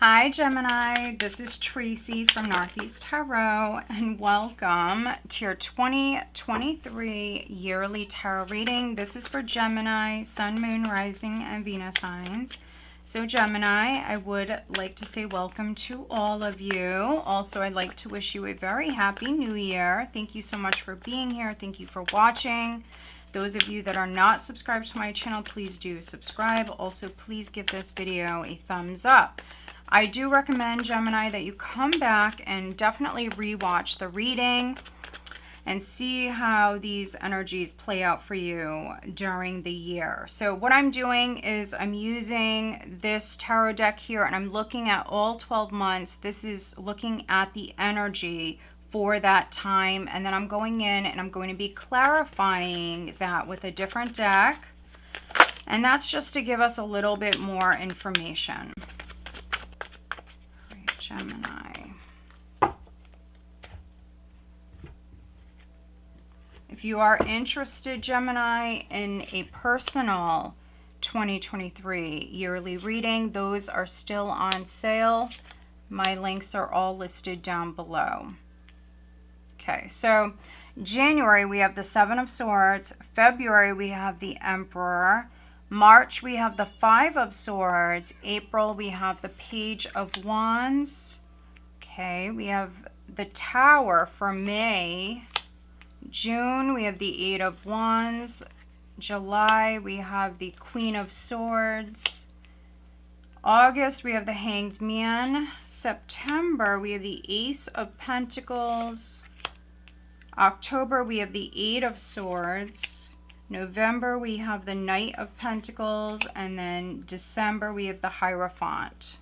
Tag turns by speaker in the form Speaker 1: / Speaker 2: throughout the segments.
Speaker 1: Hi Gemini, this is Tracy from Northeast Tarot, and welcome to your 2023 yearly tarot reading. This is for Gemini, Sun, Moon, Rising, and Venus signs. So Gemini, I would like to say welcome to all of you. Also, I'd like to wish you a very happy new year. Thank you so much for being here. Thank you for watching. Those of you that are not subscribed to my channel, please do subscribe. Also, please give this video a thumbs up. I do recommend, Gemini, that you come back and definitely rewatch the reading and see how these energies play out for you during the year. So what I'm doing is I'm using this tarot deck here and I'm looking at all 12 months. This is looking at the energy for that time, and then I'm going in and I'm going to be clarifying that with a different deck, and that's just to give us a little bit more information. Gemini. If you are interested, Gemini, in a personal 2023 yearly reading, those are still on sale. My links are all listed down below. Okay, so January we have the Seven of Swords. February we have the Emperor. March, we have the Five of Swords. April, we have the Page of Wands. Okay, we have the Tower for May. June, we have the Eight of Wands. July, we have the Queen of Swords. August, we have the Hanged Man. September, we have the Ace of Pentacles. October, we have the Eight of Swords. November, we have the Knight of Pentacles, and then December, we have the Hierophant.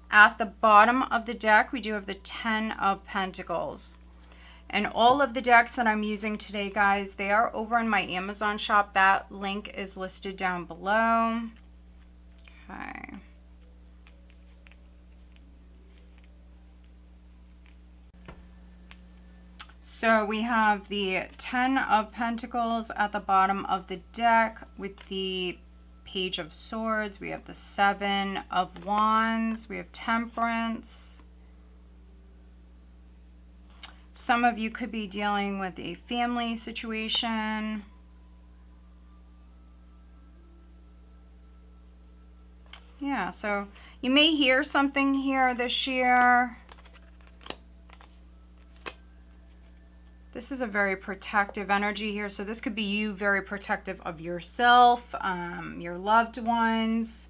Speaker 1: At the bottom of the deck, we do have the Ten of Pentacles. And all of the decks that I'm using today, guys, they are over in my Amazon shop. That link is listed down below. Okay. So we have the Ten of Pentacles at the bottom of the deck with the Page of Swords. We have the Seven of Wands. We have Temperance. Some of you could be dealing with a family situation. Yeah, so you may hear something here this year. This is a very protective energy here. So this could be you very protective of yourself, your loved ones.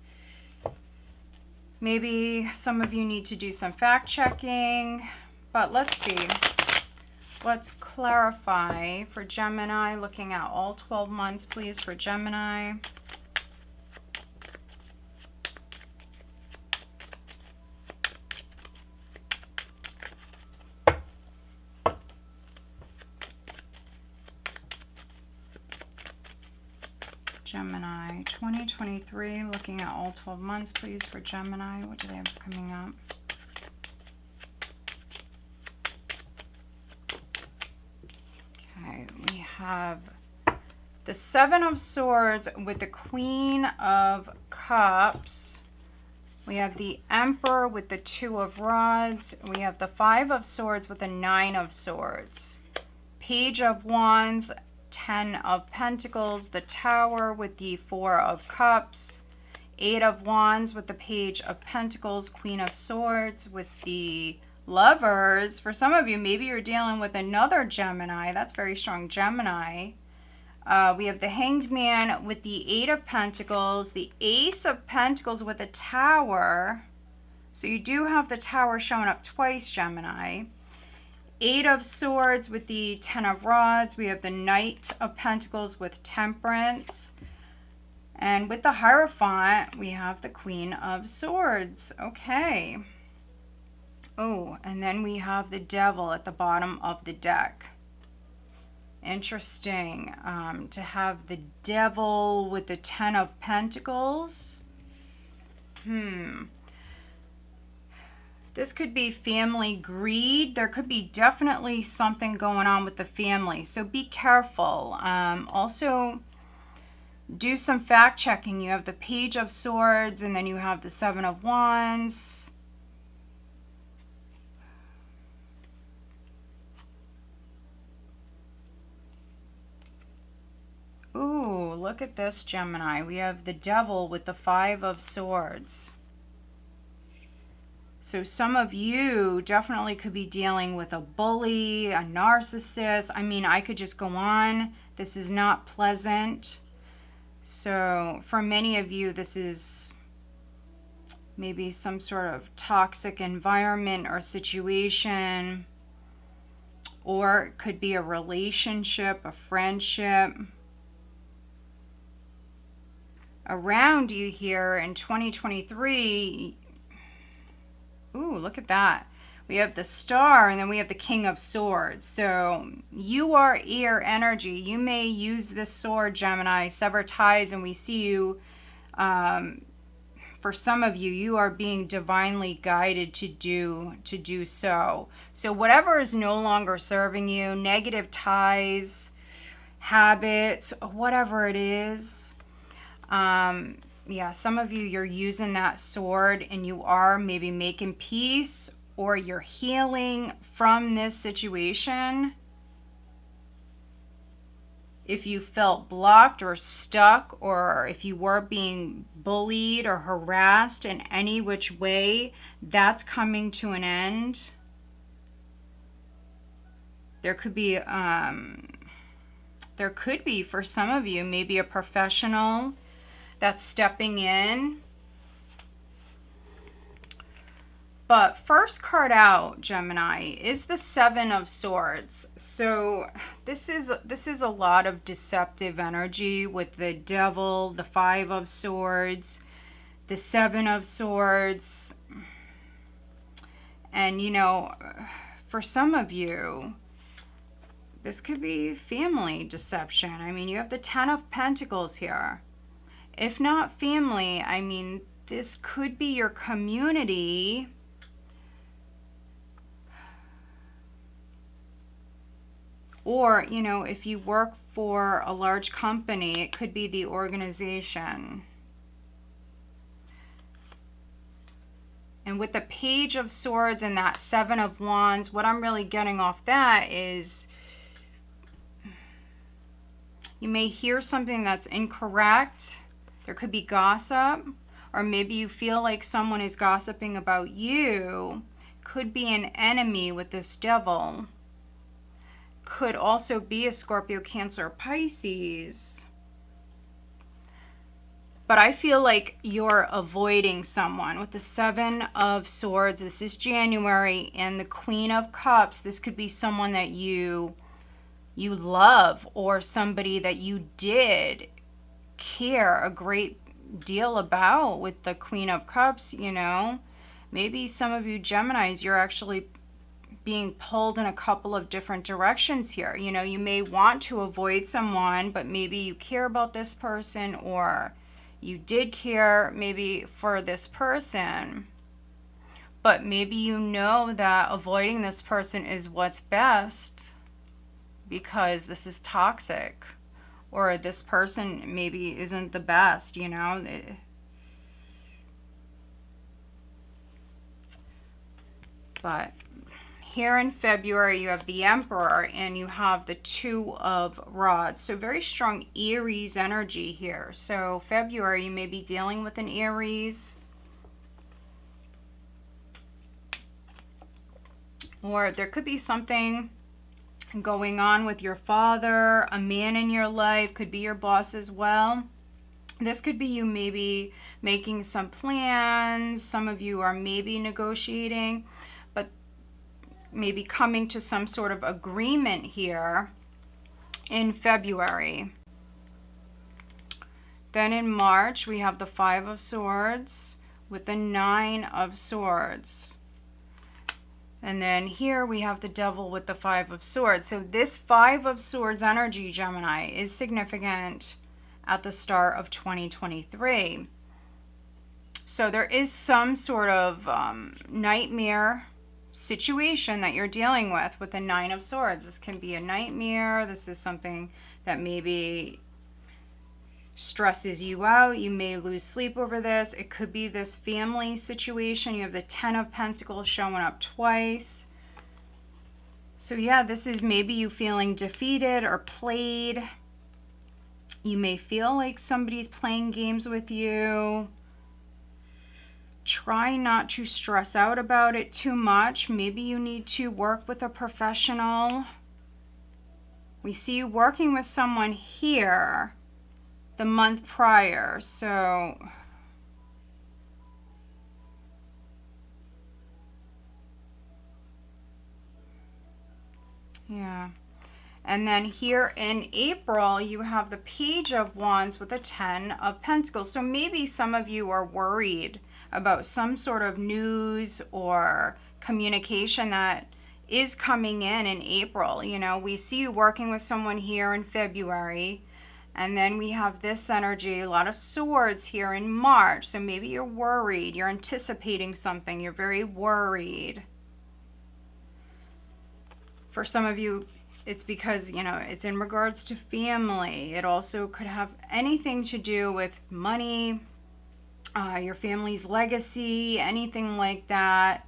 Speaker 1: Maybe some of you need to do some fact checking. But let's see. Let's clarify for Gemini, looking at all 12 months, please, for Gemini. Gemini 2023, looking at all 12 months, please, for Gemini. What do they have coming up? Okay, we have the Seven of Swords with the Queen of Cups. We have the Emperor with the Two of Rods. We have the Five of Swords with the Nine of Swords. Page of Wands, Ten of Pentacles, the Tower with the Four of Cups, Eight of Wands with the Page of Pentacles, Queen of Swords with the Lovers. For some of you, maybe you're dealing with another Gemini. That's very strong Gemini. We have the Hanged Man with the Eight of Pentacles, the Ace of Pentacles with the Tower. So you do have the Tower showing up twice, Gemini. Eight of Swords with the Ten of Rods. We have the Knight of Pentacles with Temperance. And with the Hierophant, we have the Queen of Swords. Okay. Oh, and then we have the Devil at the bottom of the deck. Interesting to have the Devil with the Ten of Pentacles. This could be family greed. There could be definitely something going on with the family, so be careful. Also, do some fact checking. You have the Page of Swords, and then you have the Seven of Wands. Ooh, look at this, Gemini. We have the Devil with the Five of Swords. So some of you definitely could be dealing with a bully, a narcissist. I mean, I could just go on. This is not pleasant. So for many of you, this is maybe some sort of toxic environment or situation. Or it could be a relationship, a friendship. Around you here in 2023... Ooh, look at that. We have the Star, and then we have the King of Swords. So you are air energy. You may use this sword, Gemini, sever ties, and we see you, for some of you, you are being divinely guided to do so. So whatever is no longer serving you, negative ties, habits, whatever it is, yeah, some of you, you're using that sword and you are maybe making peace, or you're healing from this situation. If you felt blocked or stuck, or if you were being bullied or harassed in any which way, that's coming to an end. There could be for some of you, maybe a professional that's stepping in. But first card out, Gemini, is the Seven of Swords. So this is a lot of deceptive energy with the Devil, the Five of Swords, the Seven of Swords. And, you know, for some of you, this could be family deception. I mean, you have the Ten of Pentacles here. If not family, I mean, this could be your community. Or, you know, if you work for a large company, it could be the organization. And with the Page of Swords and that Seven of Wands, what I'm really getting off that is you may hear something that's incorrect. There could be gossip, or maybe you feel like someone is gossiping about you. Could be an enemy with this Devil. Could also be a Scorpio, Cancer, Pisces. But I feel like you're avoiding someone with the Seven of Swords. This is January, and the Queen of Cups. This could be someone that you love, or somebody that you did care a great deal about with the Queen of Cups, you know. Maybe some of you Geminis, you're actually being pulled in a couple of different directions here. You know, you may want to avoid someone, but maybe you care about this person, or you did care maybe for this person, but maybe you know that avoiding this person is what's best because this is toxic, or this person maybe isn't the best, you know. But here in February, you have the Emperor and you have the Two of Rods. So very strong Aries energy here. So February, you may be dealing with an Aries. Or there could be something going on with your father, a man in your life, could be your boss as well. This could be you maybe making some plans. Some of you are maybe negotiating, but maybe coming to some sort of agreement here in February. Then in March, we have the Five of Swords with the Nine of Swords. And then here we have the Devil with the Five of Swords. So this Five of Swords energy, Gemini, is significant at the start of 2023. So there is some sort of nightmare situation that you're dealing with the Nine of Swords. This can be a nightmare. This is something that maybe stresses you out. You may lose sleep over this. It could be this family situation. You have the Ten of Pentacles showing up twice. So yeah, this is maybe you feeling defeated or played. You may feel like somebody's playing games with you. Try not to stress out about it too much. Maybe you need to work with a professional. We see you working with someone here the month prior. So yeah. And then here in April, you have the Page of Wands with the Ten of Pentacles. So maybe some of you are worried about some sort of news or communication that is coming in April. You know, we see you working with someone here in February. And then we have this energy, a lot of swords here in March. So maybe you're worried, you're anticipating something, you're very worried. For some of you, it's because, you know, it's in regards to family. It also could have anything to do with money, your family's legacy, anything like that.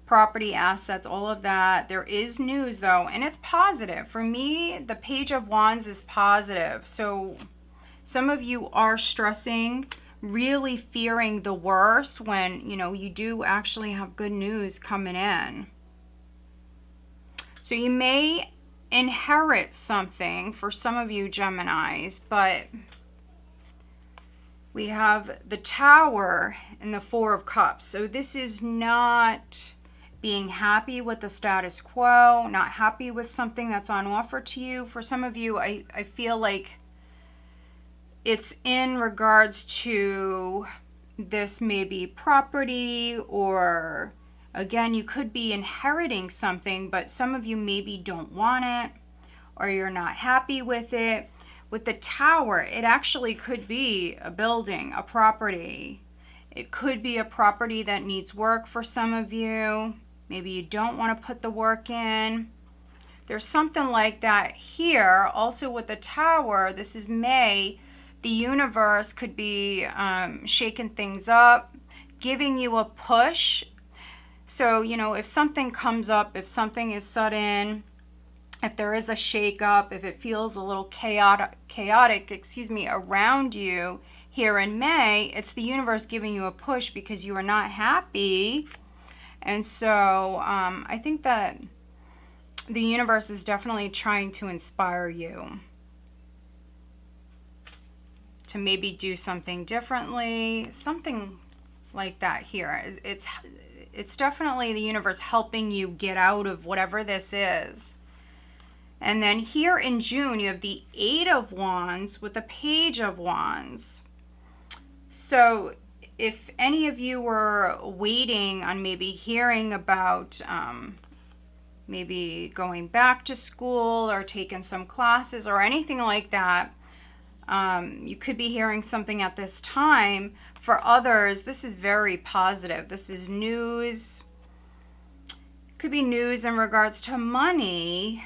Speaker 1: Property, assets, all of that. There is news though, and it's positive. For me, the Page of Wands is positive. So some of you are stressing, really fearing the worst when, you know, you do actually have good news coming in. So you may inherit something for some of you Geminis, but we have the Tower and the Four of Cups. So this is not being happy with the status quo, not happy with something that's on offer to you. For some of you, I feel like it's in regards to this maybe property, or again, you could be inheriting something, but some of you maybe don't want it or you're not happy with it. With the Tower, it actually could be a building, a property. It could be a property that needs work for some of you. Maybe you don't want to put the work in. There's something like that here. Also with the Tower, this is May. The universe could be shaking things up, giving you a push. So, you know, if something comes up, if something is sudden, if there is a shake-up, if it feels a little chaotic, around you here in May, it's the universe giving you a push because you are not happy. And so I think that the universe is definitely trying to inspire you to maybe do something differently, something like that here. It's definitely the universe helping you get out of whatever this is. And then here in June, you have the Eight of Wands with the Page of Wands. So if any of you were waiting on maybe hearing about maybe going back to school or taking some classes or anything like that, you could be hearing something at this time. For others, this is very positive. This is news. Could be news in regards to money,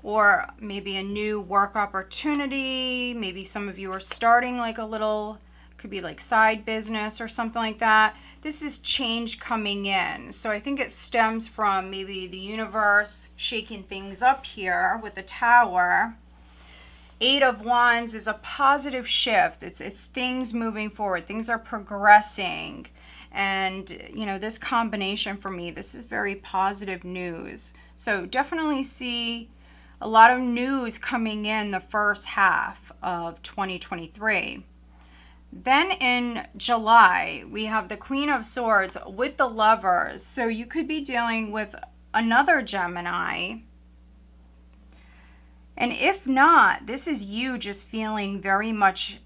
Speaker 1: or maybe a new work opportunity. Maybe some of you are starting like a little, could be like side business or something like that. This is change coming in. So I think it stems from maybe the universe shaking things up here with the Tower. Eight of Wands is a positive shift. It's things moving forward. Things are progressing. And, you know, this combination for me, this is very positive news. So definitely see a lot of news coming in the first half of 2023. Then in July, we have the Queen of Swords with the Lovers. So you could be dealing with another Gemini. And if not, this is you just feeling very much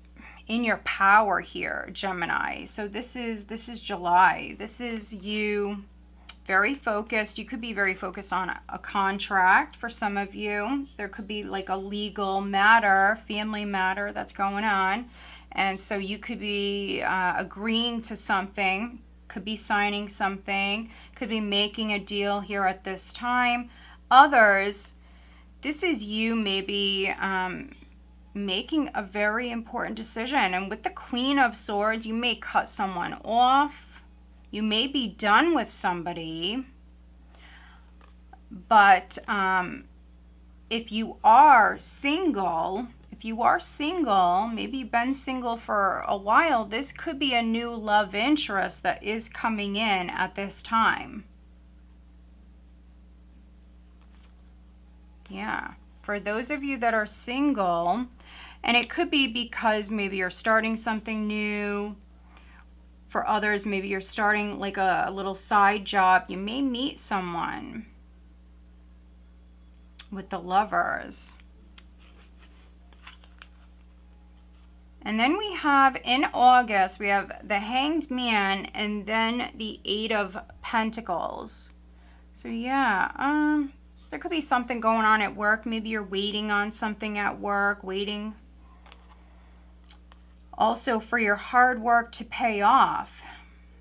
Speaker 1: in your power here, Gemini. So this is July. This is you very focused. You could be very focused on a contract for some of you. There could be like a legal matter, family matter that's going on. And so you could be agreeing to something, could be signing something, could be making a deal here at this time. Others, this is you maybe making a very important decision. And with the Queen of Swords, you may cut someone off. You may be done with somebody. But if you are single, maybe you've been single for a while, this could be a new love interest that is coming in at this time. Yeah. For those of you that are single, and it could be because maybe you're starting something new. For others, maybe you're starting like a little side job. You may meet someone with the Lovers. And then we have in August, we have the Hanged Man and then the Eight of Pentacles. So yeah, there could be something going on at work. Maybe you're waiting on something at work, waiting also for your hard work to pay off.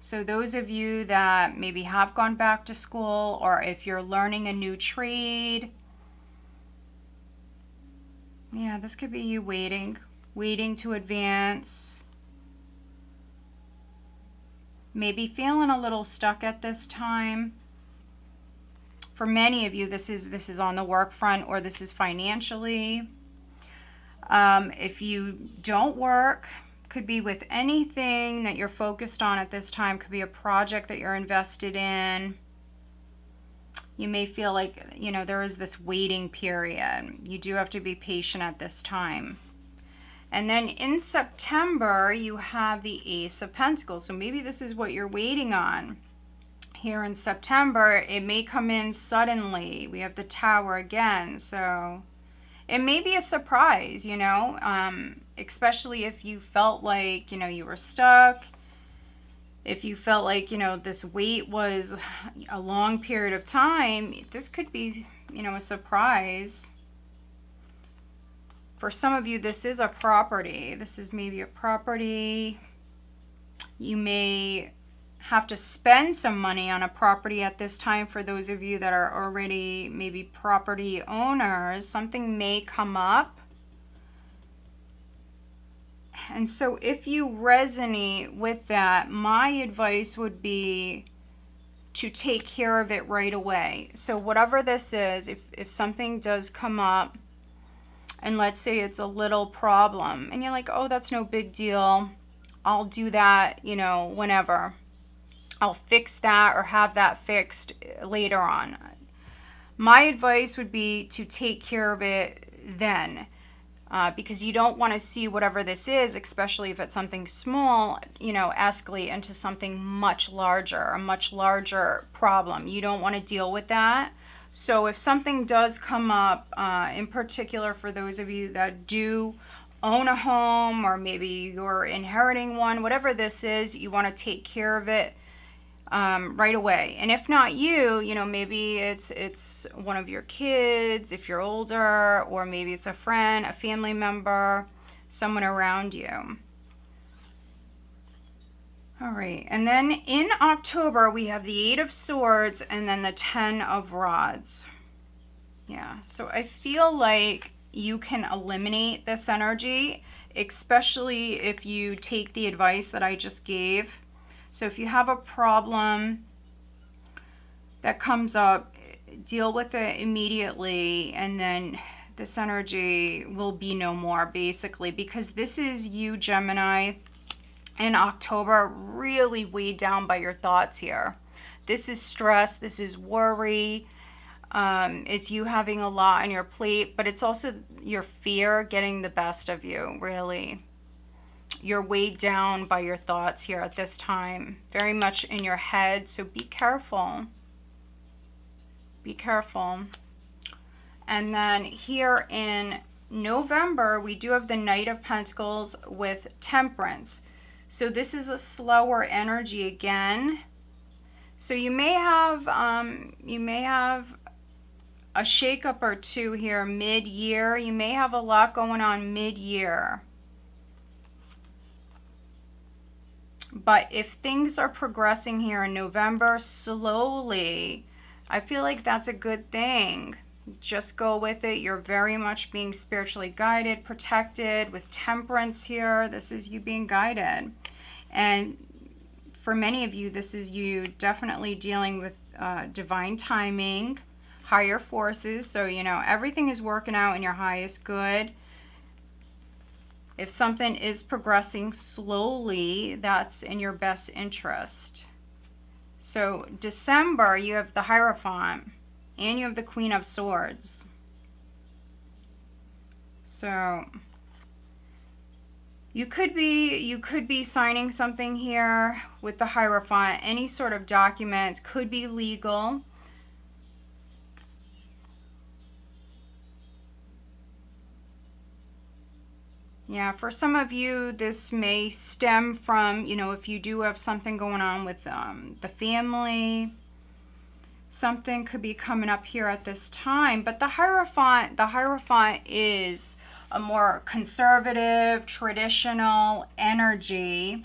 Speaker 1: So those of you that maybe have gone back to school, or if you're learning a new trade, yeah, this could be you waiting to advance. Maybe feeling a little stuck at this time. For many of you, this is on the work front, or this is financially. If you don't work, could be with anything that you're focused on at this time. Could be a project that you're invested in. You may feel like, you know, there is this waiting period. You do have to be patient at this time. And then in September, you have the Ace of Pentacles. So maybe this is what you're waiting on. Here in September, it may come in suddenly. We have the Tower again. So it may be a surprise, you know, especially if you felt like, you know, you were stuck. If you felt like, you know, this wait was a long period of time, this could be, you know, a surprise. For some of you, this is a property. This is maybe a property. You may have to spend some money on a property at this time. For those of you that are already maybe property owners, something may come up. And so if you resonate with that, my advice would be to take care of it right away. So whatever this is, if something does come up, and let's say it's a little problem, and you're like, oh, that's no big deal. I'll do that, you know, whenever. I'll fix that or have that fixed later on. My advice would be to take care of it then. Because you don't want to see whatever this is, especially if it's something small, you know, escalate into something much larger, a much larger problem. You don't want to deal with that. So if something does come up, in particular for those of you that do own a home, or maybe you're inheriting one, whatever this is, you want to take care of it right away. And if not you, you know, maybe it's one of your kids if you're older, or maybe it's a friend, a family member, someone around you. All right, and then in October we have the Eight of Swords and then the Ten of Rods. Yeah, so I feel like you can eliminate this energy, especially if you take the advice that I just gave. So if you have a problem that comes up, deal with it immediately, and then this energy will be no more, basically, because this is you, Gemini, in October, really weighed down by your thoughts here. This is stress, this is worry, it's you having a lot on your plate, but it's also your fear getting the best of you, really. You're weighed down by your thoughts here at this time, very much in your head, so be careful. Be careful. And then here in November, we do have the Knight of Pentacles with Temperance. So this is a slower energy again. So you may have a shakeup or two here mid-year. You may have a lot going on mid-year. But if things are progressing here in November slowly, I feel like that's a good thing. Just go with it. You're very much being spiritually guided, protected with temperance here. This is you being guided. And for many of you, this is you definitely dealing with divine timing, higher forces. So, you know, everything is working out in your highest good. If something is progressing slowly, that's in your best interest. So December, you have the Hierophant and you have the Queen of Swords. So you could be signing something here with the Hierophant. Any sort of documents, could be legal. Yeah, for some of you, this may stem from, you know, if you do have something going on with the family, something could be coming up here at this time. But the Hierophant is a more conservative, traditional energy.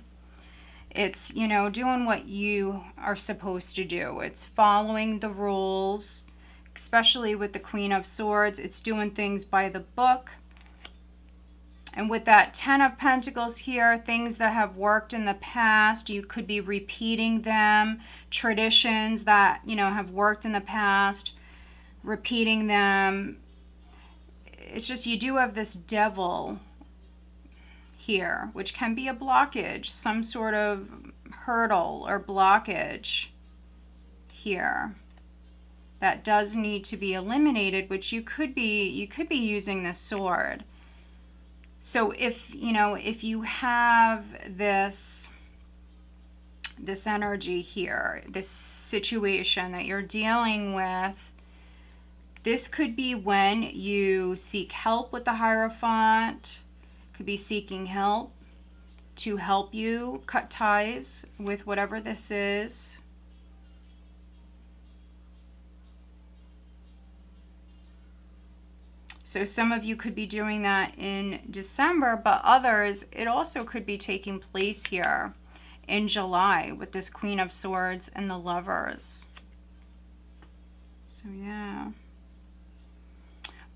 Speaker 1: It's, you know, doing what you are supposed to do. It's following the rules, especially with the Queen of Swords. It's doing things by the book. And with that 10 of Pentacles here, things that have worked in the past, you could be repeating them. Traditions that, you know, have worked in the past, repeating them. It's just you do have this Devil here, which can be a blockage, some sort of hurdle or blockage here that does need to be eliminated, which you could be using this sword. So if, you know, if you have this energy here, this situation that you're dealing with, this could be when you seek help with the Hierophant, could be seeking help to help you cut ties with whatever this is. So some of you could be doing that in December, but others, it also could be taking place here in July with this Queen of Swords and the Lovers. So yeah.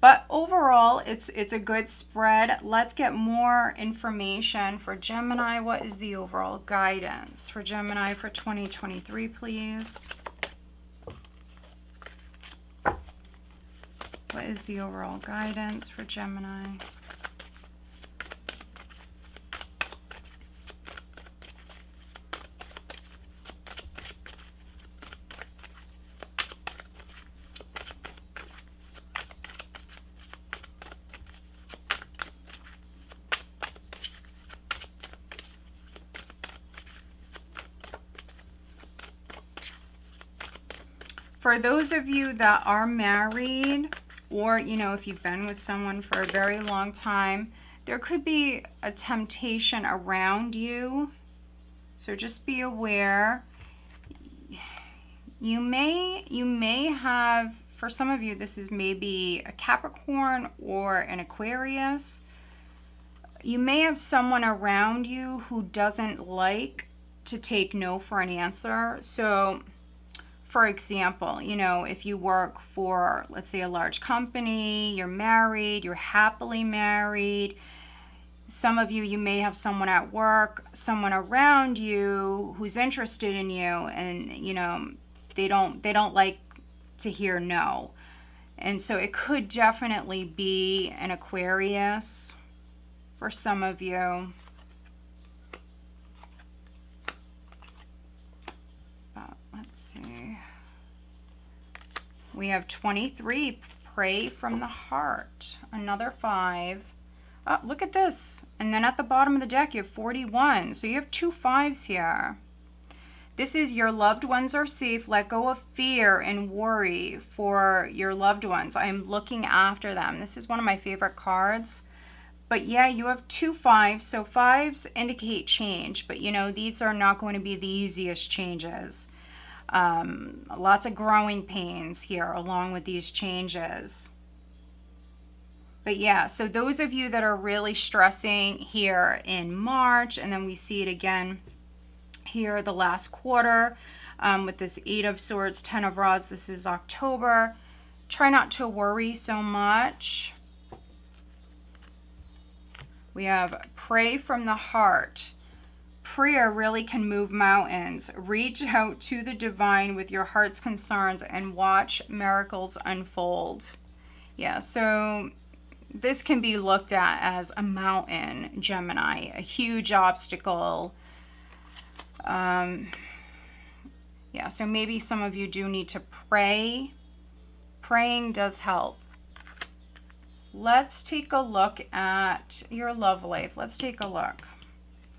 Speaker 1: But overall, it's a good spread. Let's get more information for Gemini. What is the overall guidance for Gemini for 2023, please? What is the overall guidance for Gemini? For those of you that are married, or, you know, if you've been with someone for a very long time, there could be a temptation around you. So just be aware. You may have, for some of you, this is maybe a Capricorn or an Aquarius. You may have someone around you who doesn't like to take no for an answer. So for example, you know, if you work for, let's say, a large company, you're married, you're happily married. Some of you, you may have someone at work, someone around you who's interested in you, and, you know, they don't like to hear no. And so it could definitely be an Aquarius for some of you. Let's see. We have 23, pray from the heart. Another 5. Oh, look at this. And then at the bottom of the deck, you have 41. So you have 2 5s here. This is your loved ones are safe. Let go of fear and worry for your loved ones. I am looking after them. This is one of my favorite cards. But yeah, you have 2 5s. So 5s indicate change. But, you know, these are not going to be the easiest changes. Lots of growing pains here along with these changes. But yeah, so those of you that are really stressing here in March, and then we see it again here the last quarter with this 8 of Swords, 10 of Rods. This is October. Try not to worry so much. We have pray from the heart. Prayer really can move mountains. Reach out to the divine with your heart's concerns and watch miracles unfold. Yeah, so this can be looked at as a mountain, Gemini, a huge obstacle. Yeah, so maybe some of you do need to pray. Praying does help. Let's take a look at your love life. Let's take a look.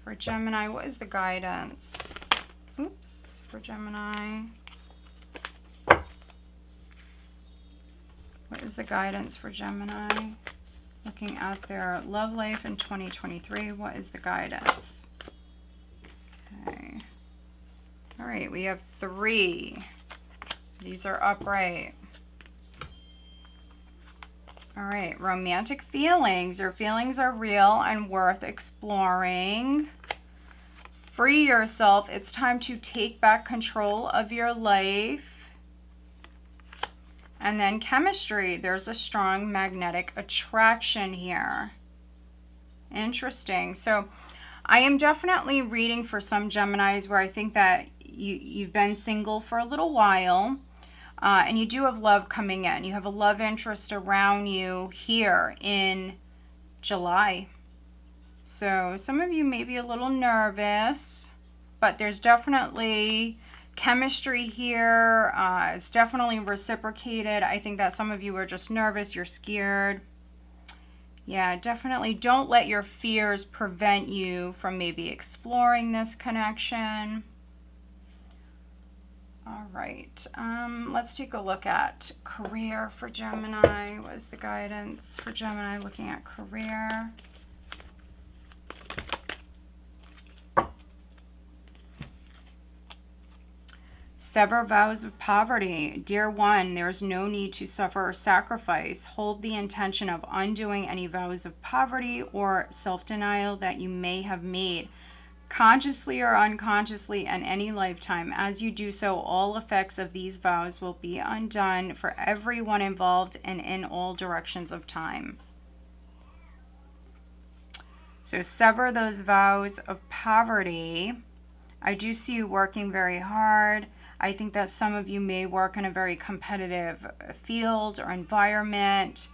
Speaker 1: For Gemini, what is the guidance? Oops, for Gemini. What is the guidance for Gemini? Looking at their love life in 2023, what is the guidance? Okay. All right, we have 3. These are upright. All right, romantic feelings. Your feelings are real and worth exploring. Free yourself. It's time to take back control of your life. And then chemistry. There's a strong magnetic attraction here. Interesting. So I am definitely reading for some Geminis where I think that you've been single for a little while. And you do have love coming in. You have a love interest around you here in July. So some of you may be a little nervous, but there's definitely chemistry here. It's definitely reciprocated. I think that some of you are just nervous. You're scared. Yeah, definitely don't let your fears prevent you from maybe exploring this connection. All right, let's take a look at career for Gemini. What is the guidance for Gemini looking at career? Sever vows of poverty. Dear one, there is no need to suffer or sacrifice. Hold the intention of undoing any vows of poverty or self-denial that you may have made, consciously or unconsciously, in any lifetime. As you do so, all effects of these vows will be undone for everyone involved and in all directions of time. So sever those vows of poverty. I do see you working very hard. I think that some of you may work in a very competitive field or environment.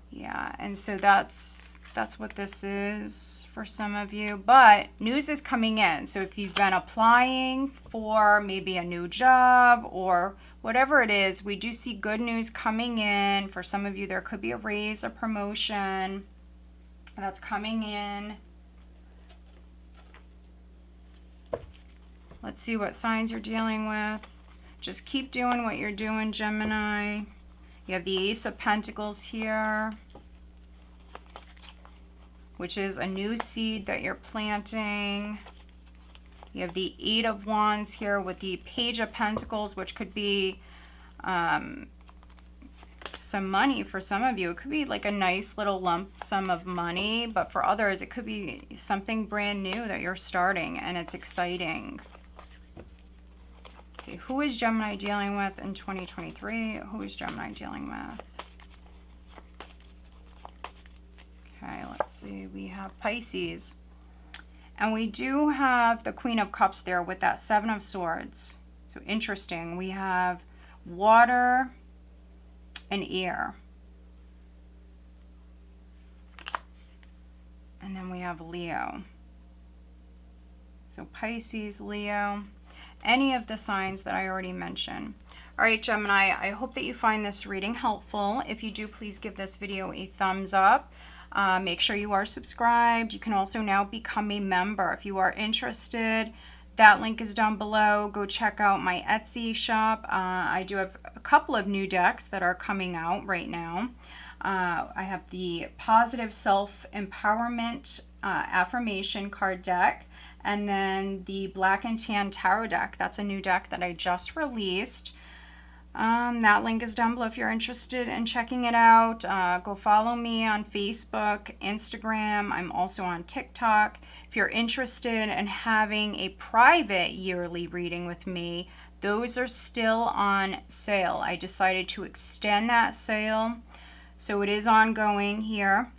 Speaker 1: Yeah, and so that's what this is for some of you. But news is coming in. So if you've been applying for maybe a new job or whatever it is, we do see good news coming in. For some of you, there could be a raise, a promotion that's coming in. Let's see what signs you're dealing with. Just keep doing what you're doing, Gemini. You have the Ace of Pentacles here, which is a new seed that you're planting. You have the 8 of Wands here with the Page of Pentacles, which could be some money for some of you. It could be like a nice little lump sum of money, but for others, it could be something brand new that you're starting, and it's exciting. Let's see, who is Gemini dealing with in 2023? Who is Gemini dealing with? Okay, let's see. We have Pisces. And we do have the Queen of Cups there with that 7 of Swords. So interesting. We have water and air. And then we have Leo. So Pisces, Leo, any of the signs that I already mentioned. All right, Gemini, I hope that you find this reading helpful. If you do, please give this video a thumbs up. Make sure you are subscribed. You can also now become a member. If you are interested, that link is down below. Go check out my Etsy shop. I do have a couple of new decks that are coming out right now. I have the Positive Self-Empowerment Affirmation card deck, And then the Black and Tan Tarot deck. That's a new deck that I just released. That link is down below if you're interested in checking it out. Go follow me on Facebook, Instagram. I'm also on TikTok. If you're interested in having a private yearly reading with me, those are still on sale. I decided to extend that sale, so it is ongoing here.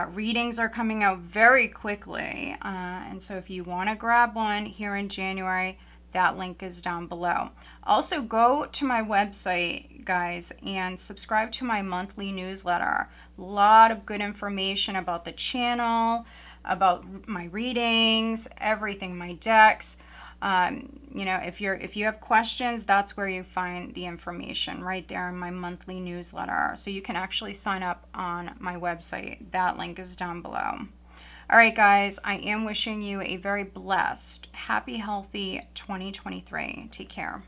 Speaker 1: Readings are coming out very quickly, and so if you want to grab one here in January, that link is down below. Also, go to my website, guys, and subscribe to my monthly newsletter. A lot of good information about the channel, about my readings, everything, my decks. You know, if you have questions, that's where you find the information, right there in my monthly newsletter. So you can actually sign up on my website. That link is down below. All right, guys, I am wishing you a very blessed, happy, healthy 2023. Take care.